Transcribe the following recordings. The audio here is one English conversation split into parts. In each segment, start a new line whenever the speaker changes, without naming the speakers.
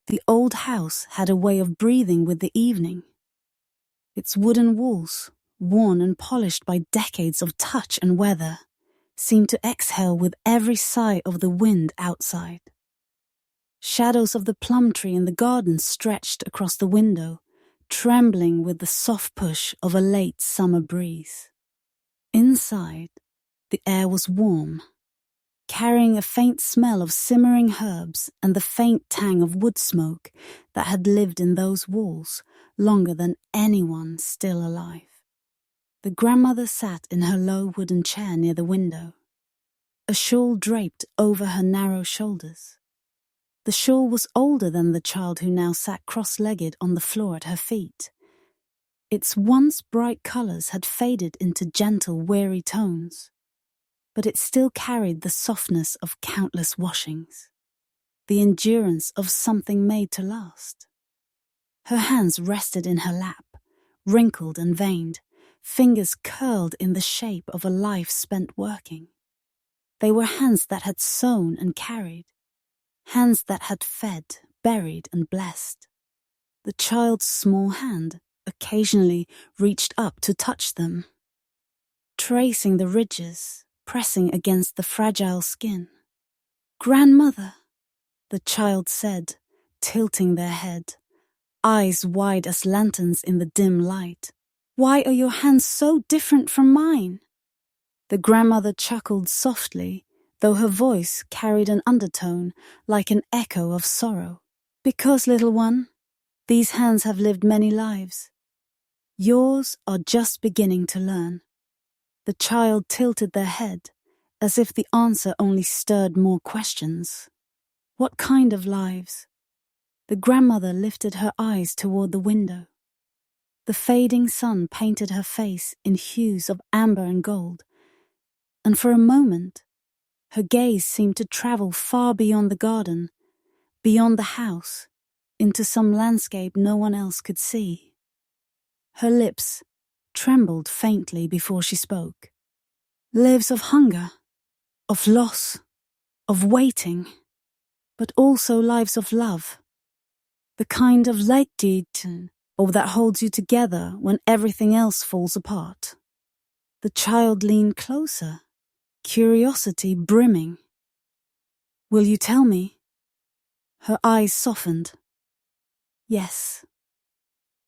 The old house had a way of breathing with the evening. Its wooden walls, worn and polished by decades of touch and weather, seemed to exhale with every sigh of the wind outside. Shadows of the plum tree in the garden stretched across the window, trembling with the soft push of a late summer breeze. Inside, the air was warm, carrying a faint smell of simmering herbs and the faint tang of wood smoke that had lived in those walls longer than anyone still alive. The grandmother sat in her low wooden chair near the window, a shawl draped over her narrow shoulders. The shawl was older than the child who now sat cross-legged on the floor at her feet. Its once bright colours had faded into gentle, weary tones, but it still carried the softness of countless washings, the endurance of something made to last. Her hands rested in her lap, wrinkled and veined, fingers curled in the shape of a life spent working. They were hands that had sewn and carried, hands that had fed, buried and blessed. The child's small hand occasionally reached up to touch them, tracing the ridges, pressing against the fragile skin. "Grandmother," the child said, tilting their head, eyes wide as lanterns in the dim light. "Why are your hands so different from mine?" The grandmother chuckled softly, though her voice carried an undertone like an echo of sorrow. "Because, little one, these hands have lived many lives. Yours are just beginning to learn." The child tilted their head, as if the answer only stirred more questions. What kind of lives? The grandmother lifted her eyes toward the window. The fading sun painted her face in hues of amber and gold, and for a moment, her gaze seemed to travel far beyond the garden, beyond the house, into some landscape no one else could see. Her lips trembled faintly before she spoke. "Lives of hunger, of loss, of waiting, but also lives of love. The kind of leidten, or that holds you together when everything else falls apart." The child leaned closer, curiosity brimming. "Will you tell me?" Her eyes softened. "Yes,"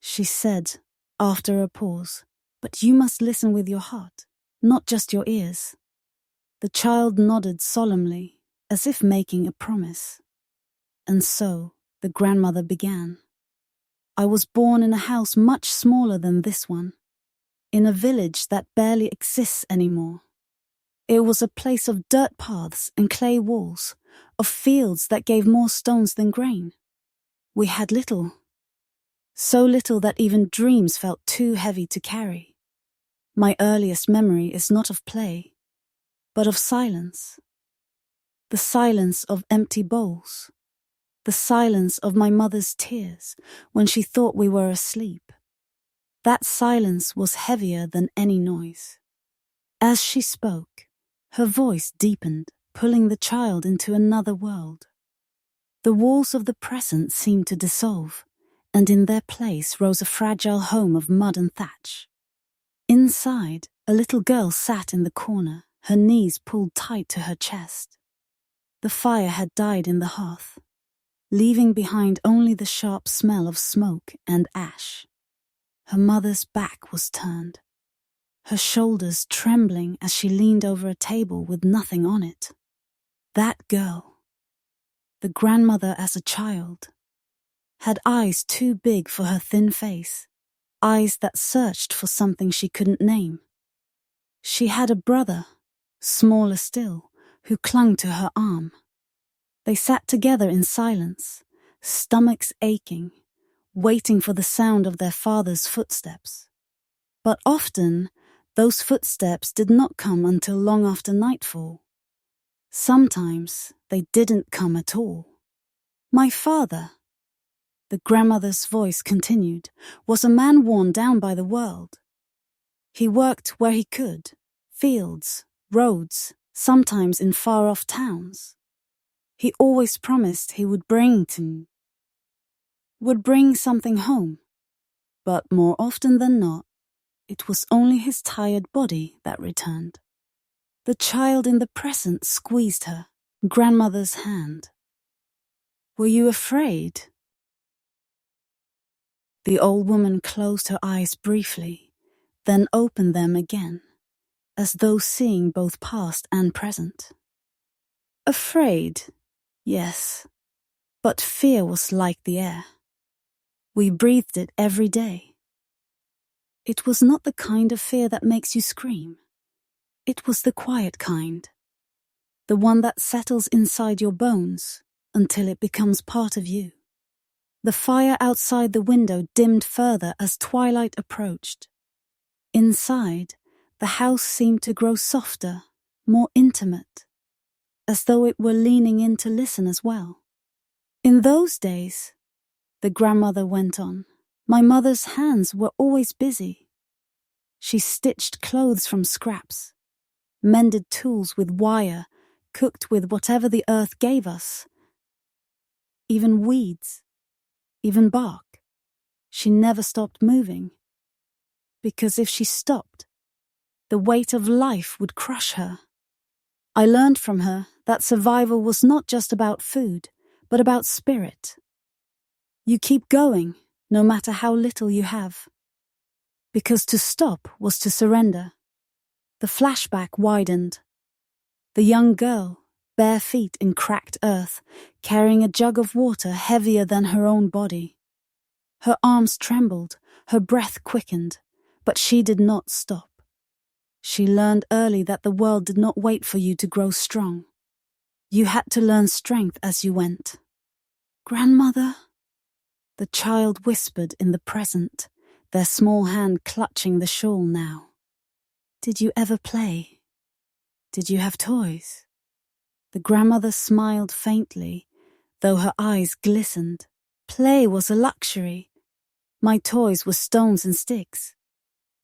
she said after a pause, "but you must listen with your heart, not just your ears." The child nodded solemnly, as if making a promise. And so the grandmother began. "I was born in a house much smaller than this one, in a village that barely exists anymore. It was a place of dirt paths and clay walls, of fields that gave more stones than grain. We had little, so little that even dreams felt too heavy to carry. My earliest memory is not of play, but of silence. The silence of empty bowls, the silence of my mother's tears when she thought we were asleep. That silence was heavier than any noise." As she spoke, her voice deepened, pulling the child into another world. The walls of the present seemed to dissolve, and in their place rose a fragile home of mud and thatch. Inside, a little girl sat in the corner, her knees pulled tight to her chest. The fire had died in the hearth, leaving behind only the sharp smell of smoke and ash. Her mother's back was turned, her shoulders trembling as she leaned over a table with nothing on it. That girl, the grandmother as a child, had eyes too big for her thin face, eyes that searched for something she couldn't name. She had a brother, smaller still, who clung to her arm. They sat together in silence, stomachs aching, waiting for the sound of their father's footsteps. But often, those footsteps did not come until long after nightfall. Sometimes they didn't come at all. "My father," the grandmother's voice continued, "was a man worn down by the world. He worked where he could, fields, roads, sometimes in far-off towns. He always promised he would bring to me. would bring something home, but more often than not, it was only his tired body that returned. The child in the present squeezed her grandmother's hand. "Were you afraid?" The old woman closed her eyes briefly, then opened them again, as though seeing both past and present. "Afraid, yes, but fear was like the air. We breathed it every day. It was not the kind of fear that makes you scream. It was the quiet kind, the one that settles inside your bones until it becomes part of you." The fire outside the window dimmed further as twilight approached. Inside, the house seemed to grow softer, more intimate, as though it were leaning in to listen as well. "In those days," the grandmother went on, "my mother's hands were always busy. She stitched clothes from scraps, mended tools with wire, cooked with whatever the earth gave us, even weeds, even bark. She never stopped moving, because if she stopped, the weight of life would crush her. I learned from her that survival was not just about food, but about spirit. You keep going, no matter how little you have. Because to stop was to surrender." The flashback widened. The young girl, bare feet in cracked earth, carrying a jug of water heavier than her own body. Her arms trembled, her breath quickened, but she did not stop. She learned early that the world did not wait for you to grow strong. You had to learn strength as you went. "Grandmother?" the child whispered in the present, their small hand clutching the shawl now. "Did you ever play? Did you have toys?" The grandmother smiled faintly, though her eyes glistened. "Play was a luxury. My toys were stones and sticks.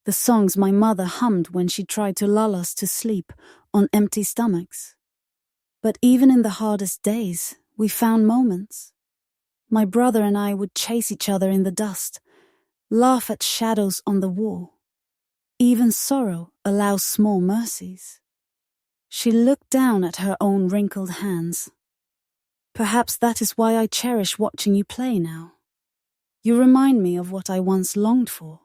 The songs my mother hummed when she tried to lull us to sleep on empty stomachs. But even in the hardest days, we found moments. My brother and I would chase each other in the dust, laugh at shadows on the wall. Even sorrow allows small mercies." She looked down at her own wrinkled hands. "Perhaps that is why I cherish watching you play now. You remind me of what I once longed for."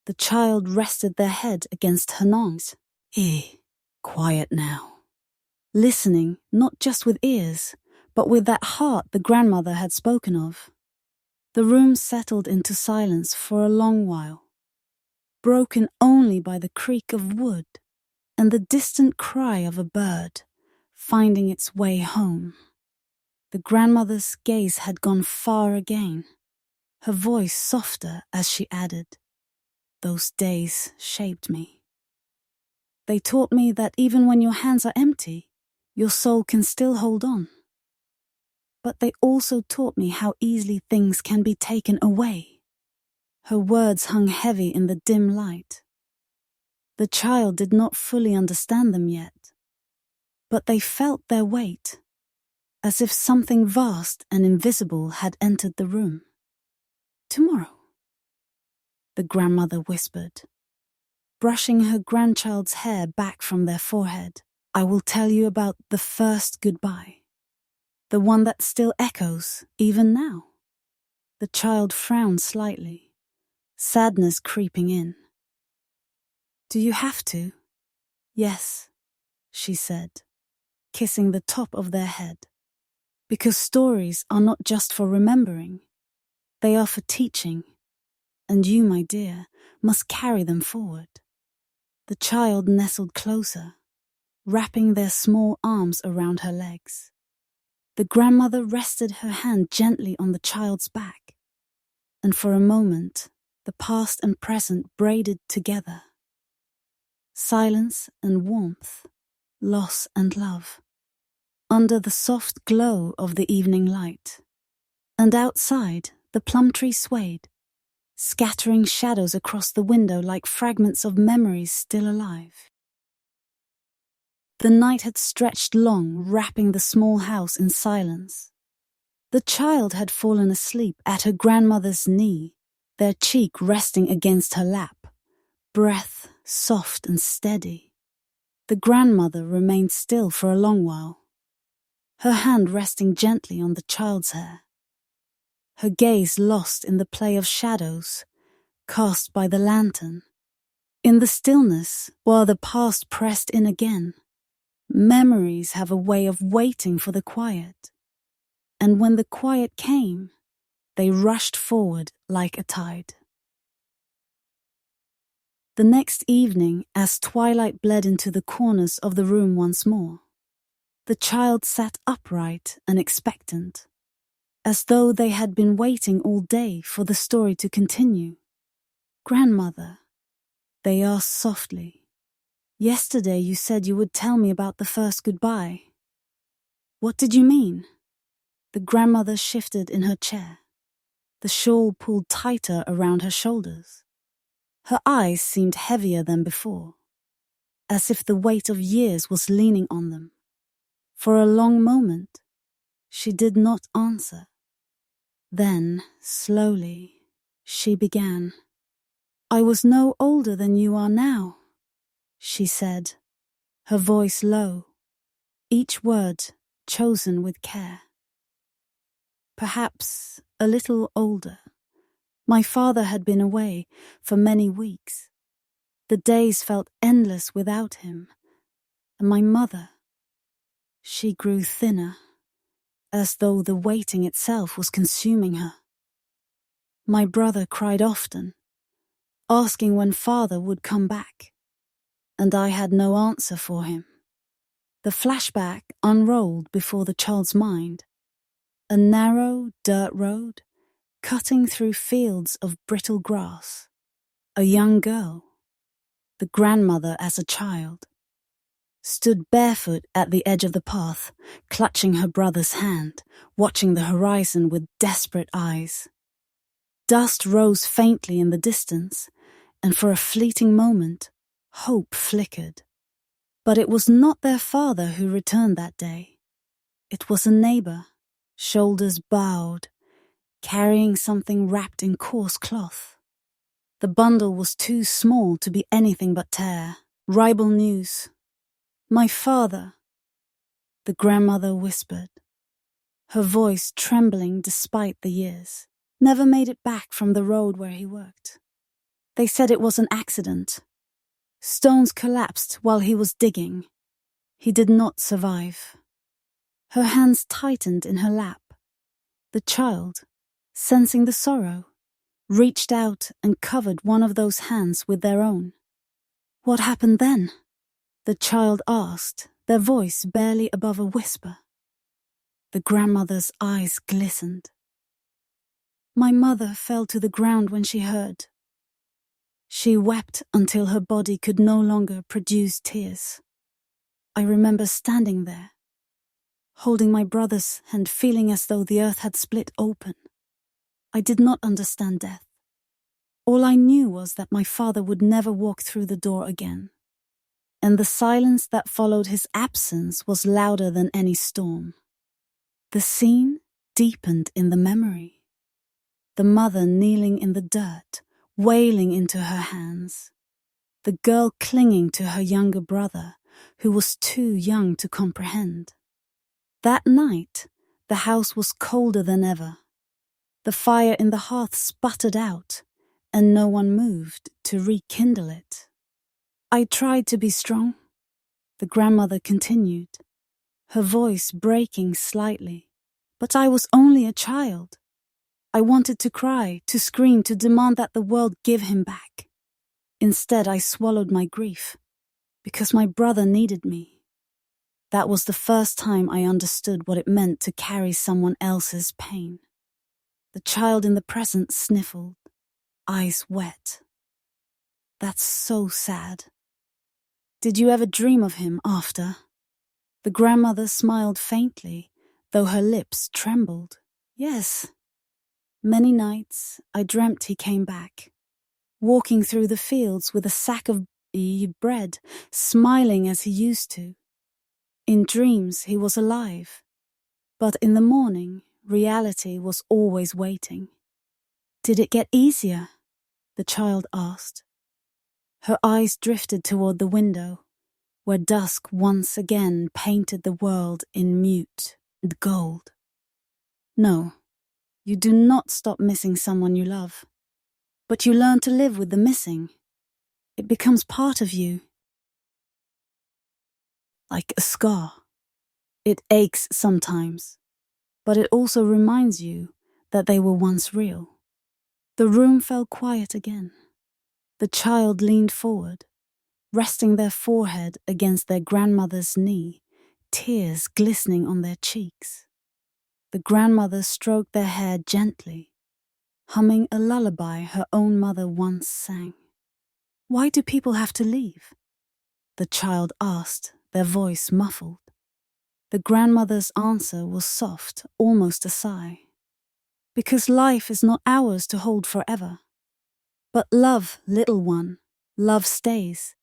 The child rested their head against her arms. Quiet now. Listening, not just with ears, but with that heart the grandmother had spoken of. The room settled into silence for a long while, broken only by the creak of wood and the distant cry of a bird finding its way home. The grandmother's gaze had gone far again, her voice softer as she added, "Those days shaped me. They taught me that even when your hands are empty, your soul can still hold on. But they also taught me how easily things can be taken away." Her words hung heavy in the dim light. The child did not fully understand them yet, but they felt their weight, as if something vast and invisible had entered the room. "Tomorrow," the grandmother whispered, brushing her grandchild's hair back from their forehead, "I will tell you about the first goodbye, the one that still echoes even now." The child frowned slightly, sadness creeping in. "Do you have to?" "Yes," she said, kissing the top of their head. "Because stories are not just for remembering. They are for teaching, and you, my dear, must carry them forward." The child nestled closer, wrapping their small arms around her legs. The grandmother rested her hand gently on the child's back, and for a moment, the past and present braided together. Silence and warmth, loss and love, under the soft glow of the evening light. And outside, the plum tree swayed, scattering shadows across the window like fragments of memories still alive. The night had stretched long, wrapping the small house in silence. The child had fallen asleep at her grandmother's knee, their cheek resting against her lap, breath soft and steady. The grandmother remained still for a long while, her hand resting gently on the child's hair, her gaze lost in the play of shadows cast by the lantern. In the stillness, while the past pressed in again, memories have a way of waiting for the quiet, and when the quiet came, they rushed forward like a tide. The next evening, as twilight bled into the corners of the room once more, the child sat upright and expectant, as though they had been waiting all day for the story to continue. "Grandmother," they asked softly, "yesterday you said you would tell me about the first goodbye. What did you mean?" The grandmother shifted in her chair, the shawl pulled tighter around her shoulders. Her eyes seemed heavier than before, as if the weight of years was leaning on them. For a long moment, she did not answer. Then, slowly, she began. "I was no older than you are now," she said, her voice low, each word chosen with care. "Perhaps a little older. My father had been away for many weeks. The days felt endless without him. And my mother, she grew thinner, as though the waiting itself was consuming her. My brother cried often, asking when father would come back, and I had no answer for him. The flashback unrolled before the child's mind, a narrow dirt road, cutting through fields of brittle grass. A young girl, the grandmother as a child, stood barefoot at the edge of the path, clutching her brother's hand, watching the horizon with desperate eyes. Dust rose faintly in the distance, and for a fleeting moment, hope flickered. But it was not their father who returned that day. It was a neighbor, shoulders bowed, carrying something wrapped in coarse cloth. The bundle was too small to be anything but tear. "Ribal news. My father," the grandmother whispered, her voice trembling despite the years, "never made it back from the road where he worked. They said it was an accident. Stones collapsed while he was digging. He did not survive." Her hands tightened in her lap. The child, sensing the sorrow, reached out and covered one of those hands with their own. "What happened then?" the child asked, their voice barely above a whisper. The grandmother's eyes glistened. "My mother fell to the ground when she heard." She wept until her body could no longer produce tears. I remember standing there, holding my brother's and feeling as though the earth had split open. I did not understand death. All I knew was that my father would never walk through the door again, and the silence that followed his absence was louder than any storm. The scene deepened in the memory. The mother kneeling in the dirt, wailing into her hands. The girl clinging to her younger brother, who was too young to comprehend. That night, the house was colder than ever. The fire in the hearth sputtered out, and no one moved to rekindle it. I tried to be strong, the grandmother continued, her voice breaking slightly, but I was only a child. I wanted to cry, to scream, to demand that the world give him back. Instead, I swallowed my grief, because my brother needed me. That was the first time I understood what it meant to carry someone else's pain. The child in the present sniffled, eyes wet. "That's so sad. Did you ever dream of him after?" The grandmother smiled faintly, though her lips trembled. "Yes. Many nights I dreamt he came back, walking through the fields with a sack of bread, smiling as he used to. In dreams he was alive, but in the morning, reality was always waiting. Did it get easier? The child asked. Her eyes drifted toward the window, where dusk once again painted the world in mute and gold. No, you do not stop missing someone you love, but you learn to live with the missing. It becomes part of you, like a scar. It aches sometimes, but it also reminds you that they were once real. The room fell quiet again. The child leaned forward, resting their forehead against their grandmother's knee, tears glistening on their cheeks. The grandmother stroked their hair gently, humming a lullaby her own mother once sang. "Why do people have to leave?" the child asked, their voice muffled. The grandmother's answer was soft, almost a sigh. "Because life is not ours to hold forever. But love, little one, love stays,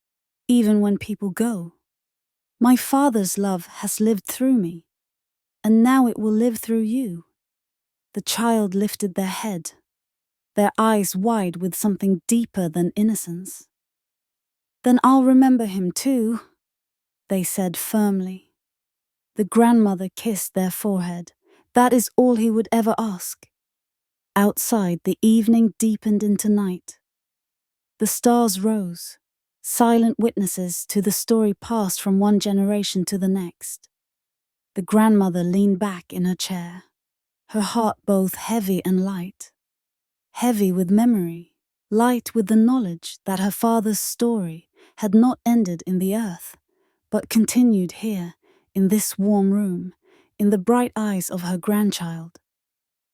even when people go. My father's love has lived through me, and now it will live through you." The child lifted their head, their eyes wide with something deeper than innocence. "Then I'll remember him too," they said firmly. The grandmother kissed their forehead. That is all he would ever ask. Outside, the evening deepened into night. The stars rose, silent witnesses to the story passed from one generation to the next. The grandmother leaned back in her chair, her heart both heavy and light. Heavy with memory, light with the knowledge that her father's story had not ended in the earth, but continued here, in this warm room, in the bright eyes of her grandchild.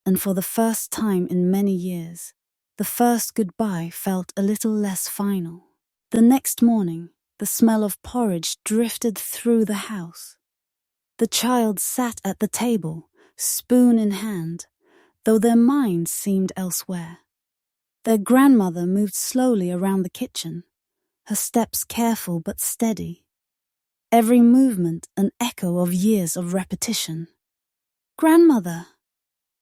And for the first time in many years, the first goodbye felt a little less final. The next morning, the smell of porridge drifted through the house. The child sat at the table, spoon in hand, though their minds seemed elsewhere. Their grandmother moved slowly around the kitchen, her steps careful but steady. Every movement an echo of years of repetition. "Grandmother,"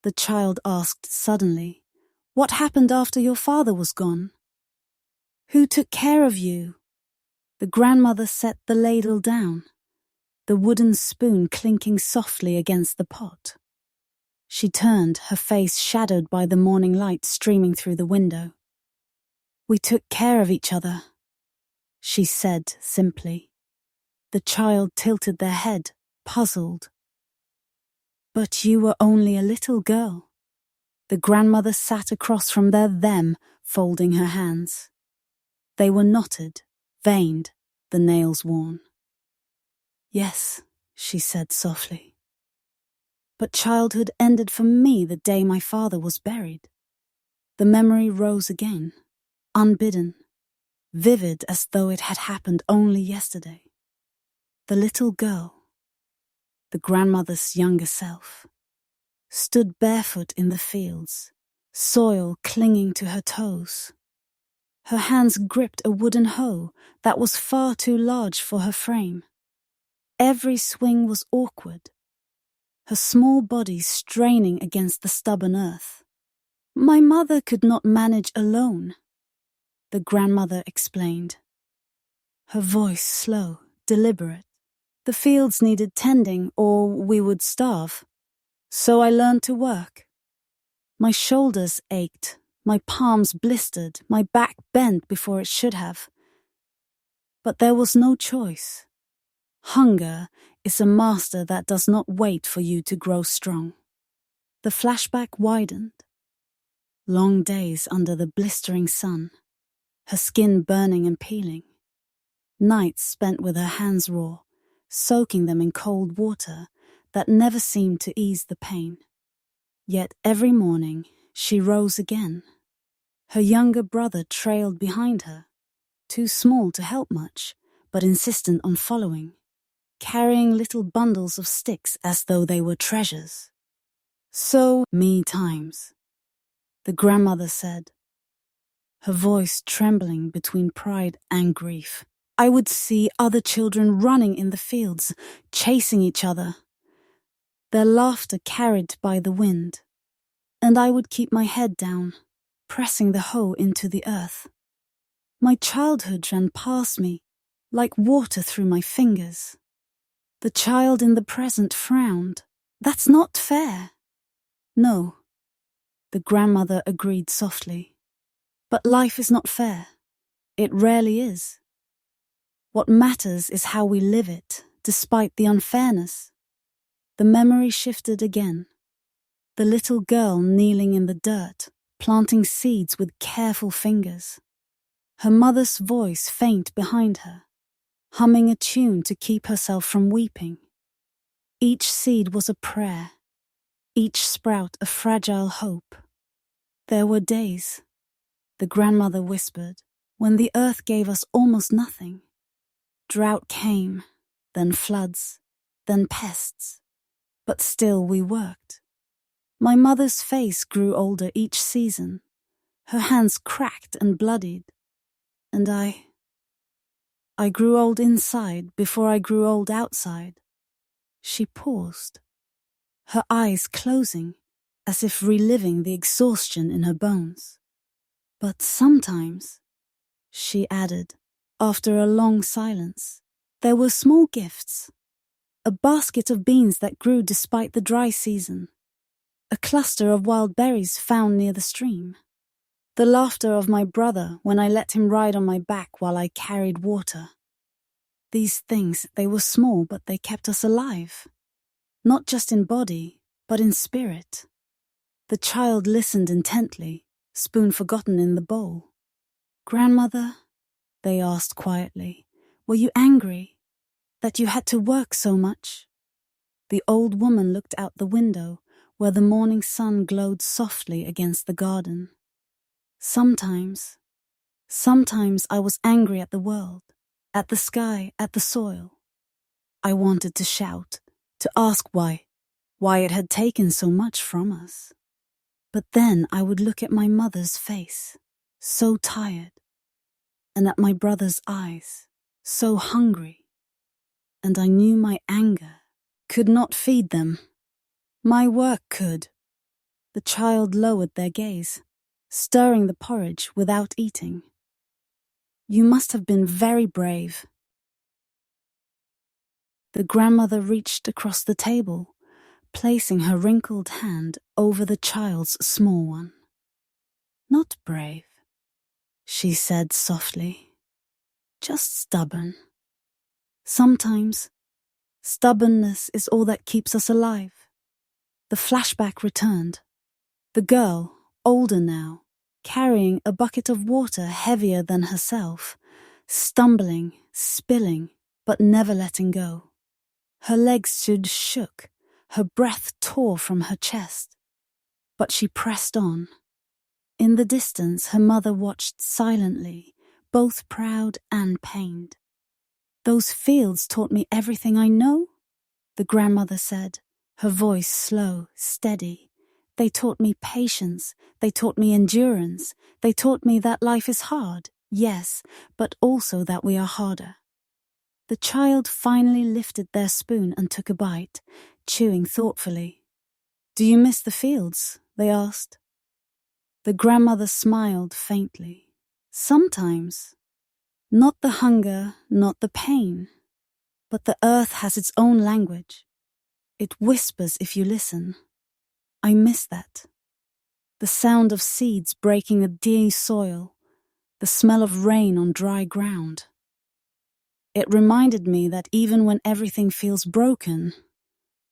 the child asked suddenly, "what happened after your father was gone? Who took care of you?" The grandmother set the ladle down, the wooden spoon clinking softly against the pot. She turned, her face shadowed by the morning light streaming through the window. "We took care of each other," she said simply. The child tilted their head, puzzled. "But you were only a little girl." The grandmother sat across from them, folding her hands. They were knotted, veined, the nails worn. "Yes," she said softly. "But childhood ended for me the day my father was buried." The memory rose again, unbidden, vivid as though it had happened only yesterday. The little girl, the grandmother's younger self, stood barefoot in the fields, soil clinging to her toes. Her hands gripped a wooden hoe that was far too large for her frame. Every swing was awkward, her small body straining against the stubborn earth. "My mother could not manage alone," the grandmother explained, her voice slow, deliberate. "The fields needed tending or we would starve. So I learned to work. My shoulders ached, my palms blistered, my back bent before it should have. But there was no choice. Hunger is a master that does not wait for you to grow strong." The flashback widened. Long days under the blistering sun, her skin burning and peeling. Nights spent with her hands raw, soaking them in cold water that never seemed to ease the pain. Yet every morning she rose again. Her younger brother trailed behind her, too small to help much, but insistent on following, carrying little bundles of sticks as though they were treasures. "So many times," the grandmother said, her voice trembling between pride and grief. "I would see other children running in the fields, chasing each other. their laughter carried by the wind, and I would keep my head down, pressing the hoe into the earth. My childhood ran past me, like water through my fingers. The child in the present frowned. "That's not fair." "No," the grandmother agreed softly. "But life is not fair. It rarely is. What matters is how we live it, despite the unfairness." The memory shifted again. The little girl kneeling in the dirt, planting seeds with careful fingers. Her mother's voice faint behind her, humming a tune to keep herself from weeping. Each seed was a prayer, each sprout a fragile hope. There were days, the grandmother whispered, when the earth gave us almost nothing. Drought came, then floods, then pests, but still we worked. My mother's face grew older each season. Her hands cracked and bloodied. And I grew old inside before I grew old outside. She paused, her eyes closing, as if reliving the exhaustion in her bones. "But sometimes," she added, after a long silence, "there were small gifts. A basket of beans that grew despite the dry season. A cluster of wild berries found near the stream. The laughter of my brother when I let him ride on my back while I carried water. These things, they were small, but they kept us alive. Not just in body, but in spirit." The child listened intently, spoon forgotten in the bowl. "Grandmother," they asked quietly, "were you angry that you had to work so much?" The old woman looked out the window, where the morning sun glowed softly against the garden. Sometimes I was angry at the world, at the sky, at the soil. I wanted to shout, to ask why it had taken so much from us. But then I would look at my mother's face, so tired, and at my brother's eyes, so hungry, and I knew my anger could not feed them. My work could. The child lowered their gaze, stirring the porridge without eating. "You must have been very brave." The grandmother reached across the table, placing her wrinkled hand over the child's small one. "Not brave," she said softly, "just stubborn. Sometimes, stubbornness is all that keeps us alive." The flashback returned. The girl, older now, carrying a bucket of water heavier than herself, stumbling, spilling, but never letting go. Her legs shook, her breath tore from her chest. But she pressed on. In the distance, her mother watched silently, both proud and pained. "Those fields taught me everything I know," the grandmother said, her voice slow, steady. "They taught me patience, they taught me endurance, they taught me that life is hard, yes, but also that we are harder." The child finally lifted their spoon and took a bite, chewing thoughtfully. "Do you miss the fields?" they asked. The grandmother smiled faintly. "Sometimes. Not the hunger, not the pain, but the earth has its own language. It whispers if you listen. I miss that. The sound of seeds breaking a dewy soil, the smell of rain on dry ground. It reminded me that even when everything feels broken,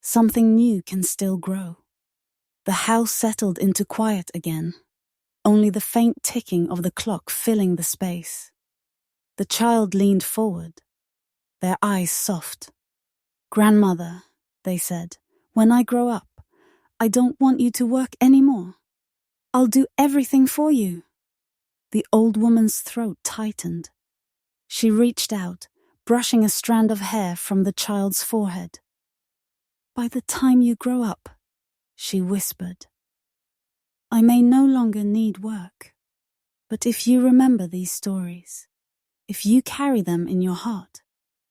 something new can still grow." The house settled into quiet again, only the faint ticking of the clock filling the space. The child leaned forward, their eyes soft. "Grandmother," they said, "when I grow up, I don't want you to work anymore. I'll do everything for you." The old woman's throat tightened. She reached out, brushing a strand of hair from the child's forehead. "By the time you grow up," she whispered, "I may no longer need work. But if you remember these stories, if you carry them in your heart,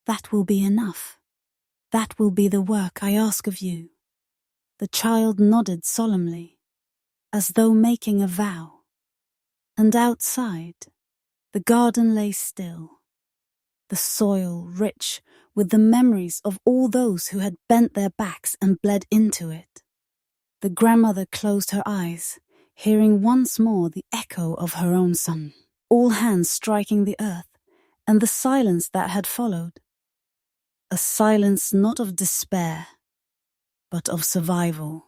that will be enough. That will be the work I ask of you." The child nodded solemnly, as though making a vow. And outside, the garden lay still, the soil rich with the memories of all those who had bent their backs and bled into it. The grandmother closed her eyes, hearing once more the echo of her own son, all hands striking the earth, and the silence that had followed. A silence not of despair, but of survival.